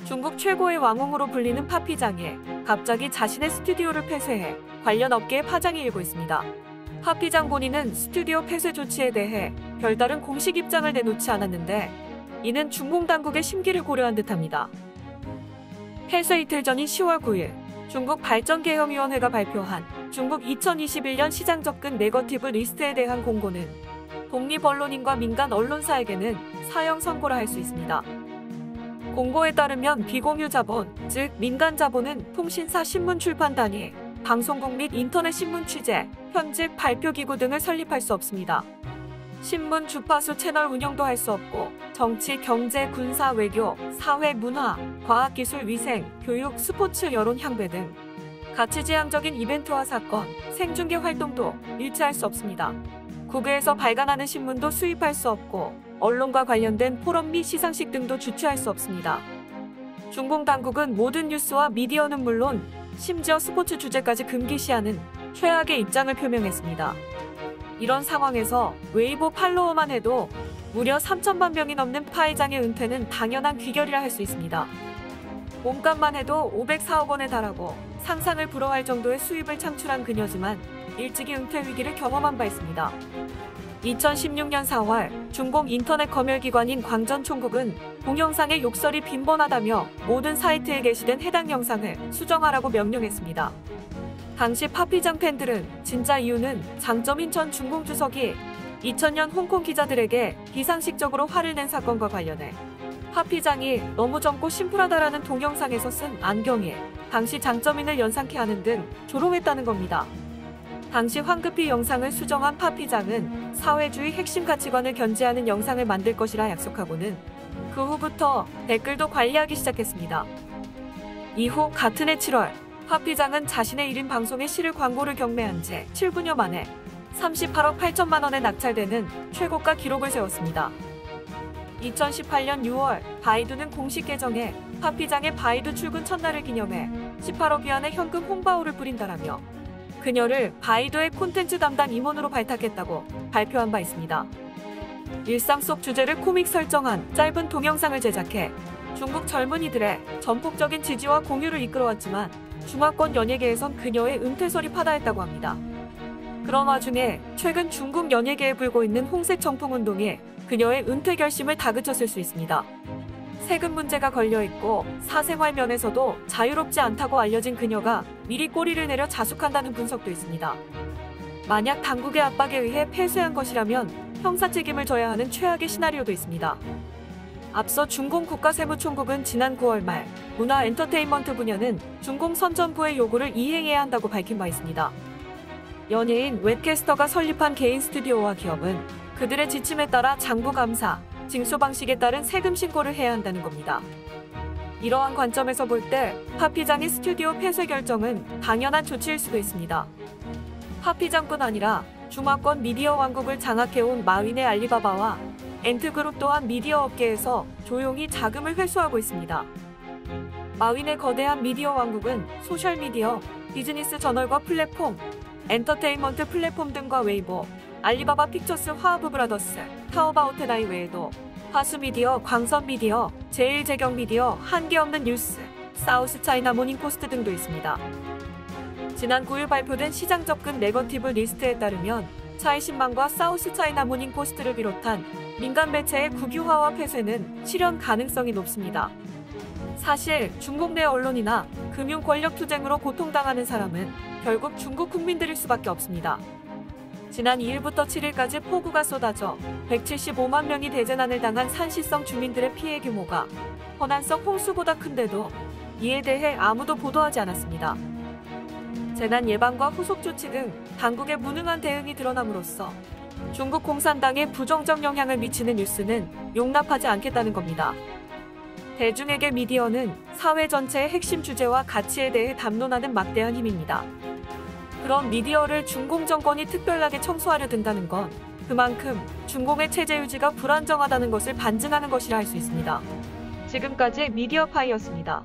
중국 최고의 왕홍으로 불리는 파피장이 갑자기 자신의 스튜디오를 폐쇄해 관련 업계에 파장이 일고 있습니다. 파피장 본인은 스튜디오 폐쇄 조치에 대해 별다른 공식 입장을 내놓지 않았는데 이는 중공 당국의 심기를 고려한 듯합니다. 폐쇄 이틀 전인 10월 9일 중국 발전개혁위원회가 발표한 중국 2021년 시장 접근 네거티브 리스트에 대한 공고는 독립 언론인과 민간 언론사에게는 사형 선고라 할 수 있습니다. 공고에 따르면 비공유 자본, 즉 민간 자본은 통신사 신문출판 단위, 방송국 및 인터넷 신문 취재, 편집, 발표기구 등을 설립할 수 없습니다. 신문, 주파수 채널 운영도 할 수 없고 정치, 경제, 군사, 외교, 사회, 문화, 과학기술, 위생, 교육, 스포츠, 여론, 향배 등 가치지향적인 이벤트와 사건, 생중계 활동도 일치할 수 없습니다. 국외에서 발간하는 신문도 수입할 수 없고 언론과 관련된 포럼 및 시상식 등도 주최할 수 없습니다. 중공 당국은 모든 뉴스와 미디어는 물론 심지어 스포츠 주제까지 금기시하는 최악의 입장을 표명했습니다. 이런 상황에서 웨이보 팔로워만 해도 무려 3천만 명이 넘는 파회장의 은퇴는 당연한 귀결이라 할 수 있습니다. 몸값만 해도 504억 원에 달하고 상상을 불허할 정도의 수입을 창출한 그녀지만 일찍이 은퇴 위기를 경험한 바 있습니다. 2016년 4월 중공 인터넷 검열기관인 광전총국은 동영상의 욕설이 빈번하다며 모든 사이트에 게시된 해당 영상을 수정하라고 명령했습니다. 당시 파피장 팬들은 진짜 이유는 장점인 전 중공 주석이 2000년 홍콩 기자들에게 비상식적으로 화를 낸 사건과 관련해 파피장이 너무 젊고 심플하다라는 동영상에서 쓴 안경이 당시 장점인을 연상케 하는 등 조롱했다는 겁니다. 당시 황급히 영상을 수정한 파피장은 사회주의 핵심 가치관을 견지하는 영상을 만들 것이라 약속하고는 그 후부터 댓글도 관리하기 시작했습니다. 이후 같은 해 7월 파피장은 자신의 1인 방송에 실을 광고를 경매한 지 7~9년 만에 38억 8천만 원에 낙찰되는 최고가 기록을 세웠습니다. 2018년 6월 바이두는 공식 계정에 파피장의 바이두 출근 첫날을 기념해 18억 위안의 현금 홍바오를 뿌린다라며 그녀를 바이두의 콘텐츠 담당 임원으로 발탁했다고 발표한 바 있습니다. 일상 속 주제를 코믹 설정한 짧은 동영상을 제작해 중국 젊은이들의 전폭적인 지지와 공유를 이끌어왔지만 중화권 연예계에선 그녀의 은퇴설이 파다했다고 합니다. 그런 와중에 최근 중국 연예계에 불고 있는 홍색 정풍운동이 그녀의 은퇴 결심을 다그쳤을 수 있습니다. 세금 문제가 걸려있고 사생활 면에서도 자유롭지 않다고 알려진 그녀가 미리 꼬리를 내려 자숙한다는 분석도 있습니다. 만약 당국의 압박에 의해 폐쇄한 것이라면 형사 책임을 져야 하는 최악의 시나리오도 있습니다. 앞서 중공 국가세무총국은 지난 9월 말 문화 엔터테인먼트 분야는 중공 선전부의 요구를 이행해야 한다고 밝힌 바 있습니다. 연예인, 웹캐스터가 설립한 개인 스튜디오와 기업은 그들의 지침에 따라 장부 감사, 징수 방식에 따른 세금 신고를 해야 한다는 겁니다. 이러한 관점에서 볼 때 파피장의 스튜디오 폐쇄 결정은 당연한 조치일 수도 있습니다. 파피장뿐 아니라 중화권 미디어 왕국을 장악해온 마윈의 알리바바와 엔트그룹 또한 미디어 업계에서 조용히 자금을 회수하고 있습니다. 마윈의 거대한 미디어 왕국은 소셜미디어, 비즈니스 저널과 플랫폼, 엔터테인먼트 플랫폼 등과 웨이보, 알리바바 픽처스, 화하부 브라더스, 타오바오테나이 외에도 화수미디어, 광선미디어, 제일제경미디어, 한계없는 뉴스, 사우스차이나 모닝포스트 등도 있습니다. 지난 9일 발표된 시장 접근 네거티브 리스트에 따르면 차이신망과 사우스차이나 모닝포스트를 비롯한 민간 매체의 국유화와 폐쇄는 실현 가능성이 높습니다. 사실 중국 내 언론이나 금융 권력 투쟁으로 고통당하는 사람은 결국 중국 국민들일 수밖에 없습니다. 지난 2일부터 7일까지 폭우가 쏟아져 175만 명이 대재난을 당한 산시성 주민들의 피해 규모가 허난성 홍수보다 큰데도 이에 대해 아무도 보도하지 않았습니다. 재난 예방과 후속 조치 등 당국의 무능한 대응이 드러남으로써 중국 공산당에 부정적 영향을 미치는 뉴스는 용납하지 않겠다는 겁니다. 대중에게 미디어는 사회 전체의 핵심 주제와 가치에 대해 담론하는 막대한 힘입니다. 그런 미디어를 중공 정권이 특별하게 청소하려 든다는 건 그만큼 중공의 체제 유지가 불안정하다는 것을 반증하는 것이라 할 수 있습니다. 지금까지 미디어파이였습니다.